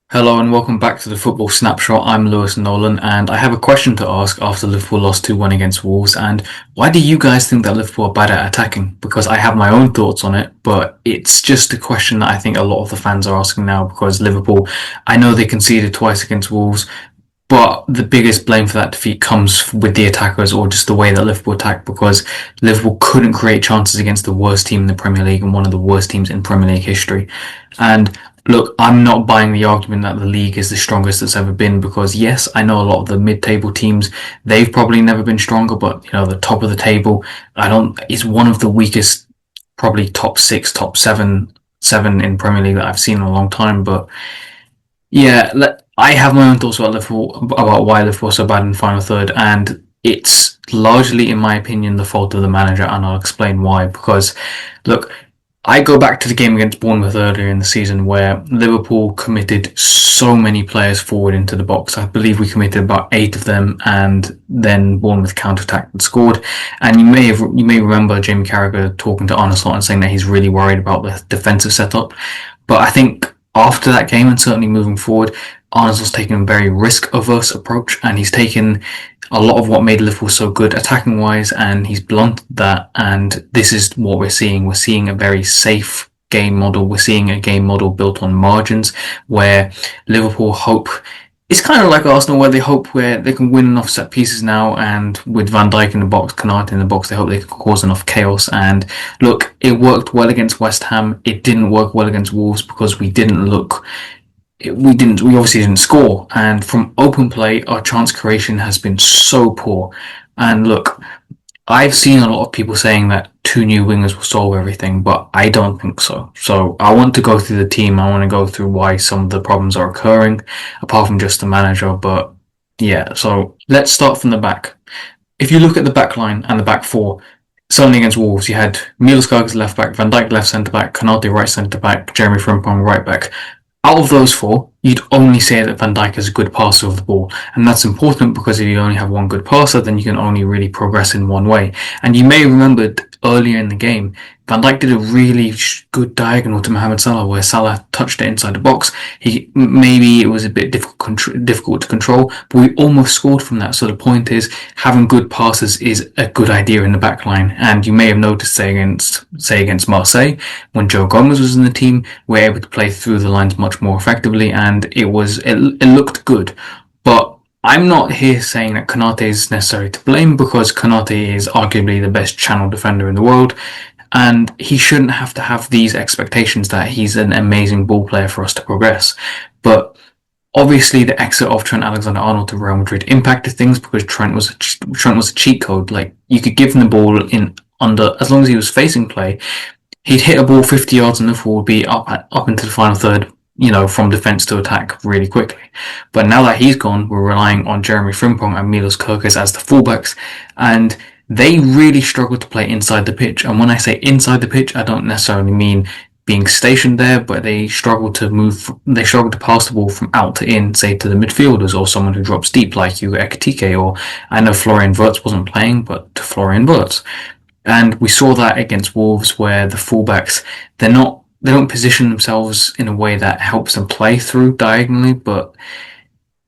Hello and welcome back to the Football Snapshot. I'm Lewis Nolan and I have a question to ask after Liverpool lost 2-1 against Wolves. And why do you guys think that Liverpool are bad at attacking? Because I have my own thoughts on it, but it's just a question that I think a lot of the fans are asking now because Liverpool, I know they conceded twice against Wolves, but the biggest blame for that defeat comes with the attackers or just the way that Liverpool attacked because Liverpool couldn't create chances against the worst team in the Premier League and one of the worst teams in Premier League history. And look, I'm not buying the argument that the league is the strongest it's ever been because yes, I know a lot of the mid-table teams, they've probably never been stronger, but the top of the table, is one of the weakest, probably top six, top seven in Premier League that I've seen in a long time. But yeah, I have my own thoughts about Liverpool, about why Liverpool are so bad in the final third, and it's largely, in my opinion, the fault of the manager, and I'll explain why. Because, look, I go back to the game against Bournemouth earlier in the season where Liverpool committed so many players forward into the box. I believe we committed about 8 of them, and then Bournemouth counter-attacked and scored. And you may remember Jamie Carragher talking to Arne Slot and saying that he's really worried about the defensive setup. But I think after that game and certainly moving forward, Arnold's taken a very risk-averse approach, and he's taken a lot of what made Liverpool so good attacking-wise, and he's blunted that, and this is what we're seeing. We're seeing a very safe game model. We're seeing a game model built on margins, where Liverpool hope... It's kind of like Arsenal, where they hope where they can win enough set pieces now, and with Van Dijk in the box, Konate in the box, they hope they can cause enough chaos. And look, it worked well against West Ham. It didn't work well against Wolves because we obviously didn't score. And from open play, our chance creation has been so poor. And look, I've seen a lot of people saying that 2 new wingers will solve everything, but I don't think so. So I want to go through the team. I want to go through why some of the problems are occurring, apart from just the manager. But yeah, so let's start from the back. If you look at the back line and the back four, certainly against Wolves, you had Milos Karius left back, Van Dijk left centre back, Konate right centre back, Jeremy Frimpong right back. Out of those 4, you'd only say that Van Dijk is a good passer of the ball. And that's important because if you only have one good passer, then you can only really progress in one way. And you may remember earlier in the game, Van Dijk did a really good diagonal to Mohamed Salah where Salah touched it inside the box. Maybe it was a bit difficult to control, but we almost scored from that. So the point is, having good passes is a good idea in the back line. And you may have noticed, say against Marseille, when Joe Gomez was in the team, we were able to play through the lines much more effectively, and it looked good. But I'm not here saying that Konate is necessarily to blame because Konate is arguably the best channel defender in the world, and he shouldn't have to have these expectations that he's an amazing ball player for us to progress. But obviously the exit of Trent Alexander-Arnold to Real Madrid impacted things because Trent was a cheat code. Like, you could give him the ball as long as he was facing play, he'd hit a ball 50 yards and Liverpool would be up into the final third, from defence to attack really quickly. But now that he's gone, we're relying on Jeremy Frimpong and Milos Karius as the fullbacks, and they really struggle to play inside the pitch. And when I say inside the pitch, I don't necessarily mean being stationed there, but they struggle to pass the ball from out to in, say to the midfielders or someone who drops deep like Hugo Ekitike, or I know Florian Wirtz wasn't playing, but to Florian Wirtz. And we saw that against Wolves where the fullbacks, they don't position themselves in a way that helps them play through diagonally. But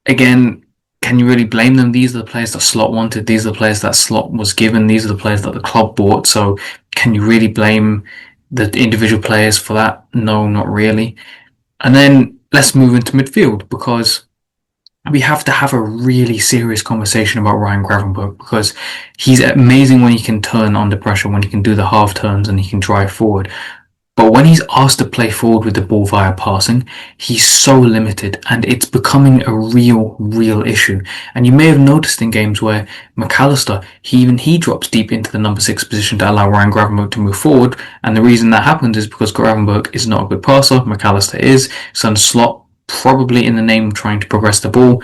again, can you really blame them? These are the players that Slot wanted. These are the players that Slot was given. These are the players that the club bought. So can you really blame the individual players for that? No, not really. And then let's move into midfield, because we have to have a really serious conversation about Ryan Gravenberch, because he's amazing when he can turn under pressure, when he can do the half turns and he can drive forward. But when he's asked to play forward with the ball via passing, he's so limited, and it's becoming a real issue. And you may have noticed in games where McAllister, he drops deep into the number 6 position to allow Ryan Gravenberch to move forward. And the reason that happens is because Gravenberch is not a good passer, McAllister is. So Slot, probably in the name of trying to progress the ball,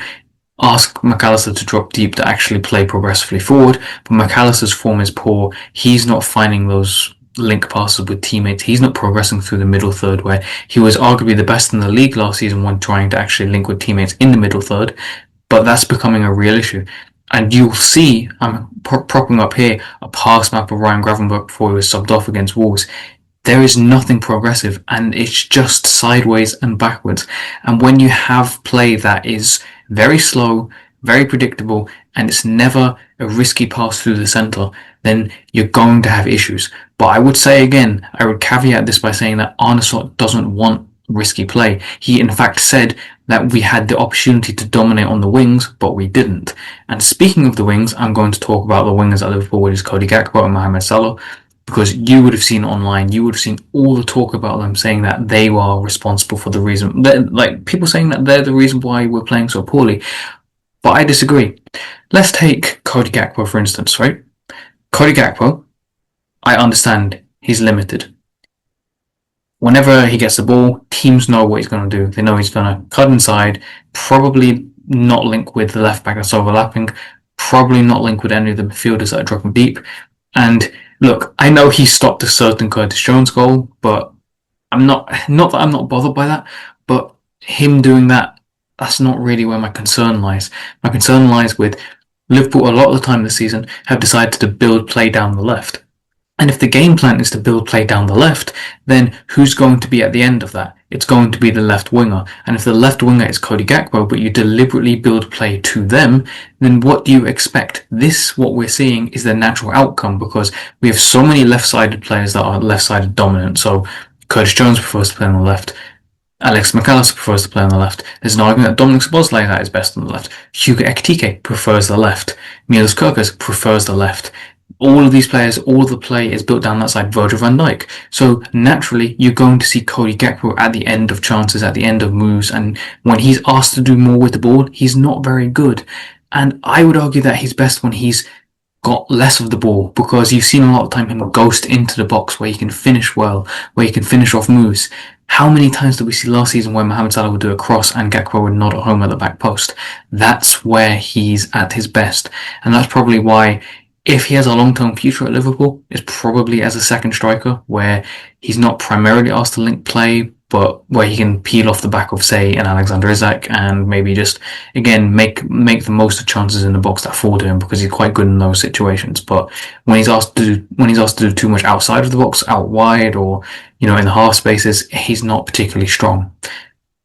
ask McAllister to drop deep to actually play progressively forward. But McAllister's form is poor. He's not finding those link passes with teammates. He's not progressing through the middle third, where he was arguably the best in the league last season when trying to actually link with teammates in the middle third. But that's becoming a real issue. And you'll see, I'm propping up here a pass map of Ryan Gravenberch before he was subbed off against Wolves. there is nothing progressive, and it's just sideways and backwards. And when you have play that is very slow, very predictable, and it's never a risky pass through the centre, then you're going to have issues. But I would say again, I would caveat this by saying that Arne Slot doesn't want risky play. He in fact said that we had the opportunity to dominate on the wings, but we didn't. And speaking of the wings, I'm going to talk about the wingers at Liverpool, which is Cody Gakpo and Mohamed Salah, because you would have seen online, you would have seen all the talk about them saying that they were responsible for the reason, like people saying that they're the reason why we're playing so poorly. But I disagree. Let's take Cody Gakpo for instance, right? Cody Gakpo, I understand he's limited. Whenever he gets the ball, teams know what he's going to do. They know he's going to cut inside, probably not link with the left back that's overlapping, probably not link with any of the midfielders that are dropping deep. And look, I know he stopped a certain Curtis Jones goal, but not that I'm not bothered by that, but him doing that, that's not really where my concern lies. My concern lies with Liverpool a lot of the time this season have decided to build play down the left. And if the game plan is to build play down the left, then who's going to be at the end of that? It's going to be the left winger. And if the left winger is Cody Gakpo, but you deliberately build play to them, then what do you expect? What we're seeing is the natural outcome, because we have so many left-sided players that are left-sided dominant. So Curtis Jones prefers to play on the left. Alex McAllister prefers to play on the left. There's an argument that Dominic Szoboszlai is at his best on the left. Hugo Ekitike prefers the left. Milos Kerkez prefers the left. All of these players, all of the play is built down that side, Virgil van Dijk. So naturally, you're going to see Cody Gakpo at the end of chances, at the end of moves, and when he's asked to do more with the ball, he's not very good. And I would argue that he's best when he's got less of the ball, because you've seen a lot of time him ghost into the box where he can finish well, where he can finish off moves. How many times did we see last season where Mohamed Salah would do a cross and Gakpo would nod at home at the back post? That's where he's at his best. And that's probably why, if he has a long-term future at Liverpool, it's probably as a second striker, where he's not primarily asked to link play, but where he can peel off the back of, say, an Alexander Isak, and maybe just, again, make the most of chances in the box that fall to him, because he's quite good in those situations. But when he's asked to do too much outside of the box, out wide, or in the half spaces, he's not particularly strong.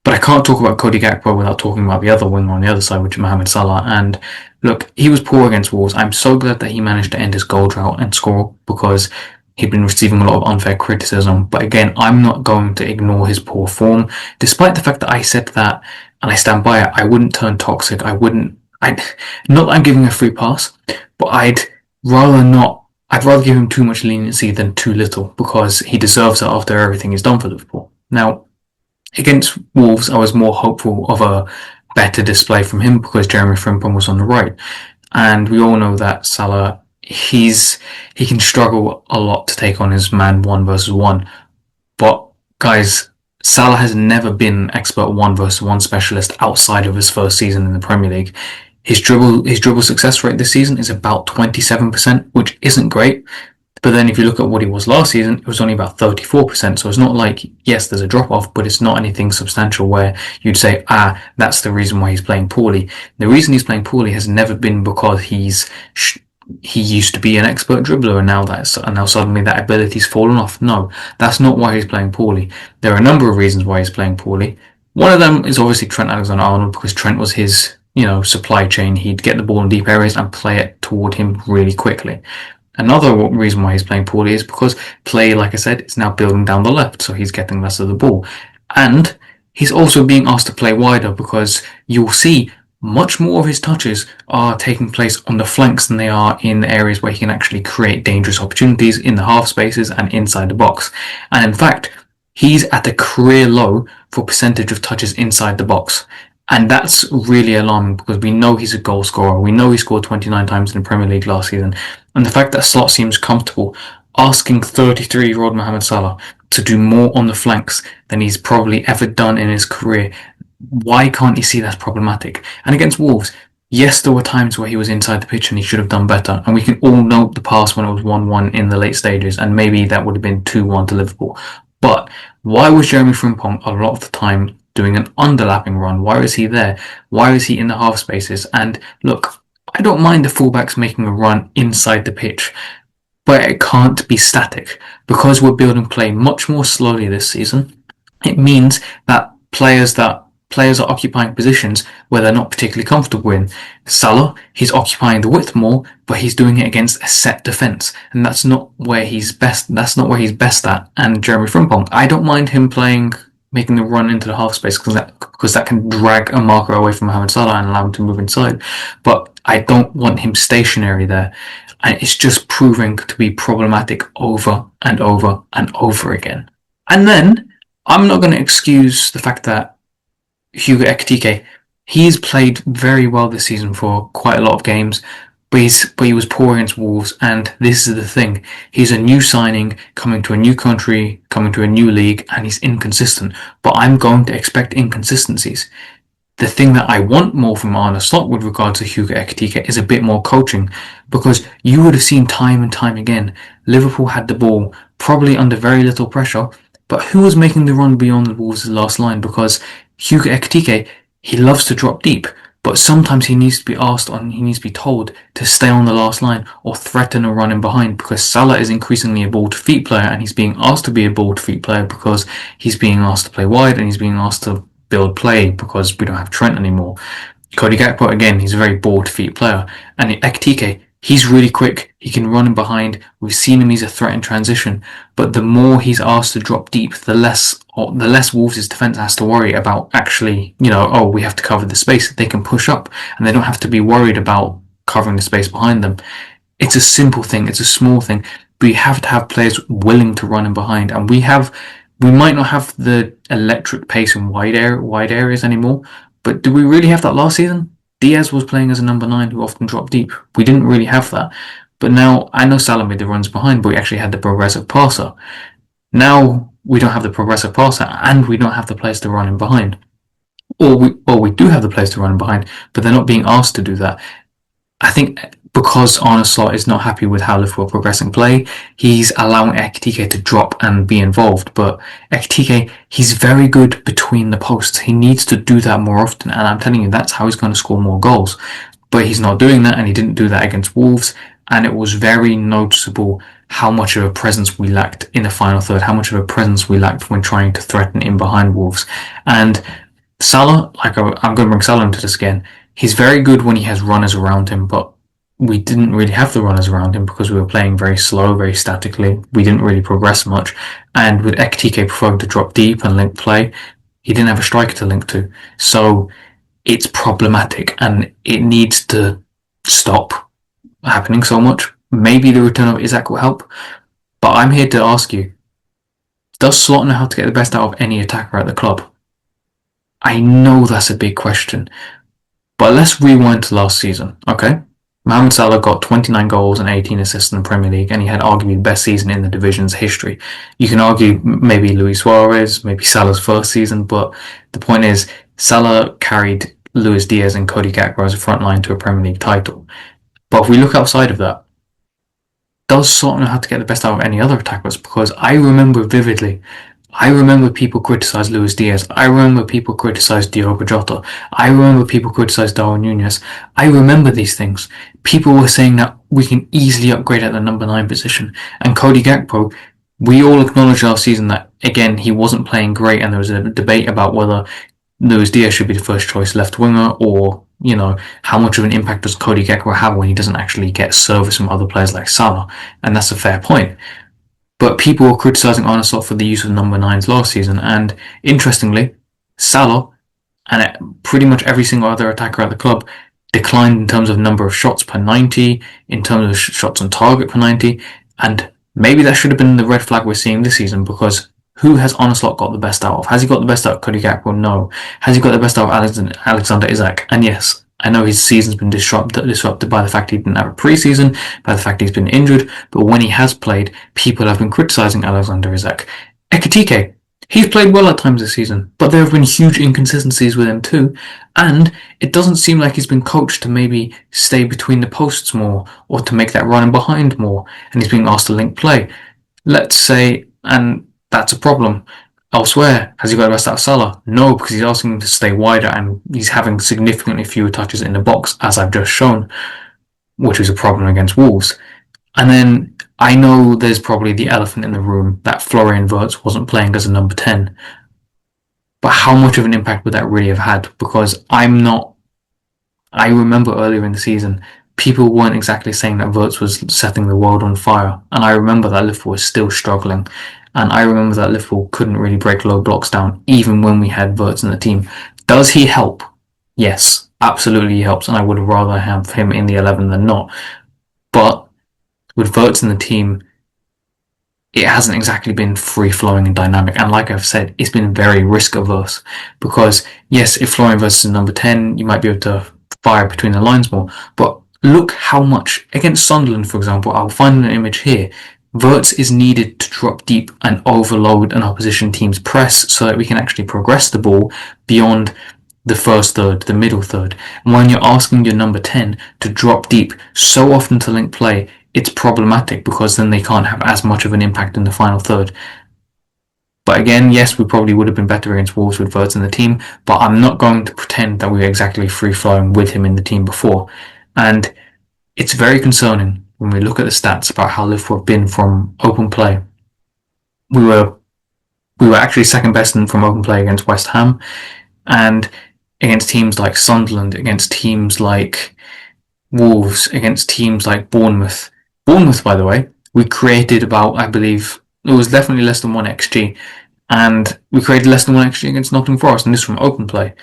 But I can't talk about Cody Gakpo without talking about the other winger on the other side, which is Mohamed Salah. And look, he was poor against Wolves. I'm so glad that he managed to end his goal drought and score, because he'd been receiving a lot of unfair criticism. But again, I'm not going to ignore his poor form, despite the fact that I said that, and I stand by it. I wouldn't turn toxic. Not that I'm giving a free pass, but I'd rather give him too much leniency than too little, because he deserves it after everything he's done for Liverpool. Now, against Wolves, I was more hopeful of a better display from him, because Jeremy Frimpong was on the right. And we all know that Salah, he can struggle a lot to take on his man 1-versus-1. But guys, Salah has never been an expert 1-versus-1 specialist outside of his first season in the Premier League. His dribble success rate this season is about 27%, which isn't great. But then if you look at what he was last season, it was only about 34%. So it's not like, yes, there's a drop-off, but it's not anything substantial where you'd say, that's the reason why he's playing poorly. The reason he's playing poorly has never been because he used to be an expert dribbler, and now suddenly that ability's fallen off. No, that's not why he's playing poorly. There are a number of reasons why he's playing poorly. One of them is obviously Trent Alexander-Arnold, because Trent was his, supply chain. He'd get the ball in deep areas and play it toward him really quickly. Another reason why he's playing poorly is because play, like I said, is now building down the left, so he's getting less of the ball. And he's also being asked to play wider, because you'll see much more of his touches are taking place on the flanks than they are in areas where he can actually create dangerous opportunities in the half spaces and inside the box. And in fact, he's at a career low for percentage of touches inside the box. And that's really alarming, because we know he's a goal scorer. We know he scored 29 times in the Premier League last season. And the fact that Slot seems comfortable asking 33-year-old Mohamed Salah to do more on the flanks than he's probably ever done in his career, why can't he see that's problematic? And against Wolves, yes, there were times where he was inside the pitch and he should have done better. And we can all note the past when it was 1-1 in the late stages, and maybe that would have been 2-1 to Liverpool. But why was Jeremy Frimpong a lot of the time doing an underlapping run? Why is he there? Why is he in the half spaces? And look, I don't mind the fullbacks making a run inside the pitch, but it can't be static because we're building play much more slowly this season. It means that players are occupying positions where they're not particularly comfortable in. Salah, he's occupying the width more, but he's doing it against a set defence, and that's not where he's best. That's not where he's best at. And Jeremy Frimpong, I don't mind him making the run into the half space because that can drag a marker away from Mohamed Salah and allow him to move inside. But I don't want him stationary there, and it's just proving to be problematic over and over and over again. And then I'm not going to excuse the fact that Hugo Ekitike, he's played very well this season for quite a lot of games, but he was poor against Wolves, and this is the thing. He's a new signing, coming to a new country, coming to a new league, and he's inconsistent. But I'm going to expect inconsistencies. The thing that I want more from Arne Slot with regard to Hugo Ekitike is a bit more coaching, because you would have seen time and time again, Liverpool had the ball, probably under very little pressure, but who was making the run beyond the Wolves' last line? Because Hugo Ekitike, he loves to drop deep, but sometimes he needs to be told to stay on the last line or threaten a run in behind, because Salah is increasingly a ball-to-feet player, and he's being asked to be a ball-to-feet player because he's being asked to play wide and he's being asked to build play because we don't have Trent anymore. Cody Gakpo, again, he's a very ball-to-feet player, and Ekitike, he's really quick, he can run in behind, we've seen him, he's a threat in transition, but the more he's asked to drop deep, the less Wolves' defence has to worry about actually, we have to cover the space. They can push up, and they don't have to be worried about covering the space behind them. It's a simple thing, it's a small thing, but you have to have players willing to run in behind, and we might not have the electric pace in wide areas anymore, but do we really have that last season? Diaz was playing as a number 9 who often dropped deep. We didn't really have that. But now, I know Salah made the runs behind, but we actually had the progressive passer. Now, we don't have the progressive passer, and we don't have the players to run in behind. Or we do have the players to run in behind, but they're not being asked to do that. I think because Arne Slot is not happy with how Liverpool are progressing play, he's allowing Ekitike to drop and be involved. But Ekitike, he's very good between the posts. He needs to do that more often, and I'm telling you, that's how he's going to score more goals. But he's not doing that, and he didn't do that against Wolves, and it was very noticeable how much of a presence we lacked in the final third, how much of a presence we lacked when trying to threaten in behind Wolves. And Salah, I'm going to bring Salah into this again, he's very good when he has runners around him, but we didn't really have the runners around him because we were playing very slow, very statically. We didn't really progress much. And with Ekitike preferring to drop deep and link play, he didn't have a striker to link to. So it's problematic, and it needs to stop happening so much. Maybe the return of Isak will help, but I'm here to ask you, does Slot know how to get the best out of any attacker at the club? I know that's a big question, but let's rewind to last season, okay? Mohamed Salah got 29 goals and 18 assists in the Premier League, and he had arguably the best season in the division's history. You can argue maybe Luis Suarez, maybe Salah's first season, but the point is, Salah carried Luis Diaz and Cody Gakpo as a front line to a Premier League title. But if we look outside of that, does Slot know how to get the best out of any other attackers? Because I remember vividly, people criticise Luis Diaz. I remember people criticise Diogo Jota. I remember people criticise Darwin Núñez. I remember these things. People were saying that we can easily upgrade at the number 9 position. And Cody Gakpo, we all acknowledged last season that, again, he wasn't playing great, and there was a debate about whether Luis Diaz should be the first choice left winger, or, how much of an impact does Cody Gakpo have when he doesn't actually get service from other players like Salah? And that's a fair point. But people were criticising Arne Slot for the use of number 9s last season, and interestingly, Salah and pretty much every single other attacker at the club declined in terms of number of shots per 90, in terms of shots on target per 90, and maybe that should have been the red flag we're seeing this season, because who has Arne Slot got the best out of? Has he got the best out of Cody Gakpo? No. Has he got the best out of Alexander Isak? And yes, I know his season's been disrupted by the fact he didn't have a pre-season, by the fact he's been injured, but when he has played, people have been criticising Alexander Isak. Ekitike, he's played well at times this season, but there have been huge inconsistencies with him too, and it doesn't seem like he's been coached to maybe stay between the posts more, or to make that run in behind more, and he's being asked to link play. Let's say, and that's a problem. Elsewhere, has he got the best out of Salah? No, because he's asking him to stay wider, and he's having significantly fewer touches in the box, as I've just shown, which was a problem against Wolves. And then I know there's probably the elephant in the room that Florian Wirtz wasn't playing as a number 10. But how much of an impact would that really have had? Because I remember earlier in the season, people weren't exactly saying that Wirtz was setting the world on fire. And I remember that Liverpool was still struggling. And I remember that Liverpool couldn't really break low blocks down, even when we had Wirtz in the team. Does he help? Yes, absolutely he helps. And I would rather have him in the 11 than not. But with Wirtz in the team, it hasn't exactly been free flowing and dynamic. And like I've said, it's been very risk averse because yes, if Florian Wirtz is number 10, you might be able to fire between the lines more. But look how much against Sunderland, for example, I'll find an image here. Wirtz is needed to drop deep and overload an opposition team's press so that we can actually progress the ball beyond the first third, the middle third. And when you're asking your number 10 to drop deep so often to link play, it's problematic because then they can't have as much of an impact in the final third. But again, yes, we probably would have been better against Wolves with Wirtz in the team, but I'm not going to pretend that we were exactly free-flowing with him in the team before. And it's very concerning when we look at the stats about how Liverpool have been from open play. We were actually second best from open play against West Ham, and against teams like Sunderland, against teams like Wolves, against teams like Bournemouth. Bournemouth, by the way, we created about, I believe, it was definitely less than 1 XG, and we created less than 1 XG against Nottingham Forest, and this from open play.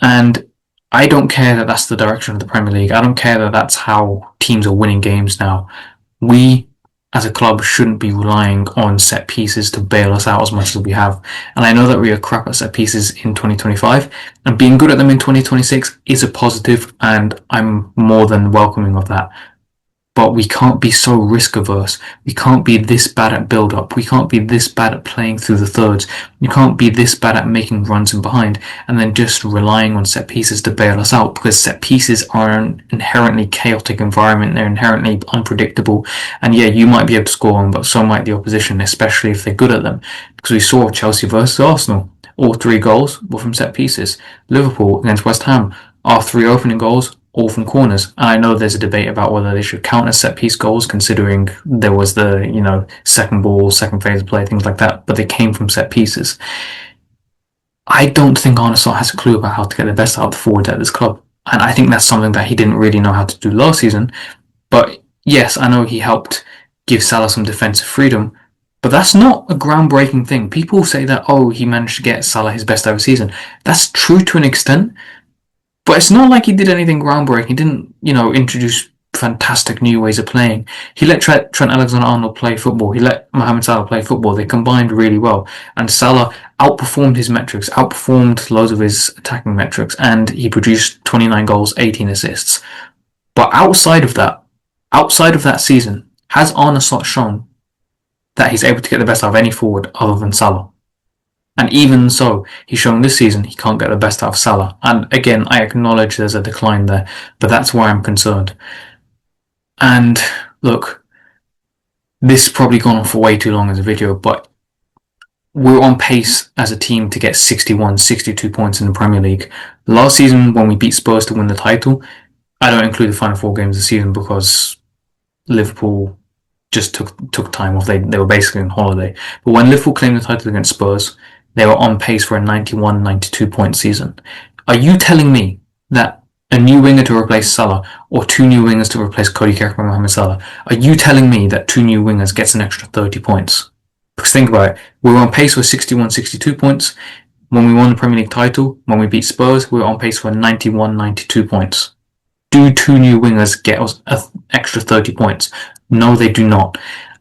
And I don't care that that's the direction of the Premier League. I don't care that that's how teams are winning games now. We, as a club, shouldn't be relying on set pieces to bail us out as much as we have. And I know that we are crap at set pieces in 2025, and being good at them in 2026 is a positive, and I'm more than welcoming of that. But we can't be so risk averse. We can't be this bad at build up. We can't be this bad at playing through the thirds. You can't be this bad at making runs in behind and then just relying on set pieces to bail us out, because set pieces are an inherently chaotic environment. They're inherently unpredictable. And yeah, you might be able to score them, but so might the opposition, especially if they're good at them. Because we saw Chelsea versus Arsenal. All 3 goals were from set pieces. Liverpool against West Ham, our 3 opening goals, all from corners. And I know there's a debate about whether they should count as set piece goals, considering there was the, second ball, second phase of play, things like that, but they came from set pieces. I don't think Arne Slot has a clue about how to get the best out of the forwards at this club. And I think that's something that he didn't really know how to do last season. But yes, I know he helped give Salah some defensive freedom, but that's not a groundbreaking thing. People say that, oh, he managed to get Salah his best ever season. That's true to an extent, but it's not like he did anything groundbreaking. He didn't, introduce fantastic new ways of playing. He let Trent Alexander-Arnold play football. He let Mohamed Salah play football. They combined really well. And Salah outperformed his metrics, outperformed loads of his attacking metrics, and he produced 29 goals, 18 assists. But outside of that season, has Arne Slot shown that he's able to get the best out of any forward other than Salah? And even so, he's shown this season he can't get the best out of Salah. And again, I acknowledge there's a decline there, but that's why I'm concerned. And look, this has probably gone on for way too long as a video, but we're on pace as a team to get 61, 62 points in the Premier League. Last season, when we beat Spurs to win the title, I don't include the final 4 games of the season because Liverpool just took time off. They were basically on holiday. But when Liverpool claimed the title against Spurs, they were on pace for a 91, 92 point season. Are you telling me that a new winger to replace Salah or 2 new wingers to replace Cody Gakpo and Mohamed Salah, are you telling me that 2 new wingers gets an extra 30 points? Because think about it, we were on pace for 61, 62 points. When we won the Premier League title, when we beat Spurs, we were on pace for 91, 92 points. Do 2 new wingers get us an extra 30 points? No, they do not.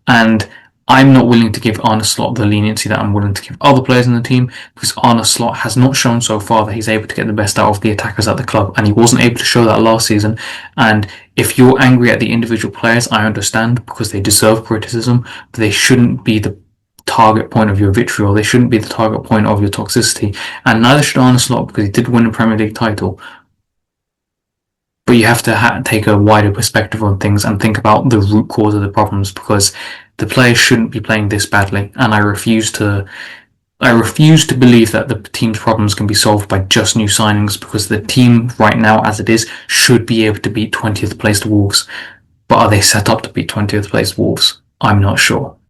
And I'm not willing to give Arne Slot the leniency that I'm willing to give other players in the team, because Arne Slot has not shown so far that he's able to get the best out of the attackers at the club, and he wasn't able to show that last season. And if you're angry at the individual players, I understand, because they deserve criticism, but they shouldn't be the target point of your vitriol. They shouldn't be the target point of your toxicity, and neither should Arne Slot, because he did win a Premier League title. But you have to take a wider perspective on things and think about the root cause of the problems, because the players shouldn't be playing this badly. And I refuse to believe that the team's problems can be solved by just new signings, because the team right now, as it is, should be able to beat 20th placed Wolves. But are they set up to beat 20th place Wolves? I'm not sure.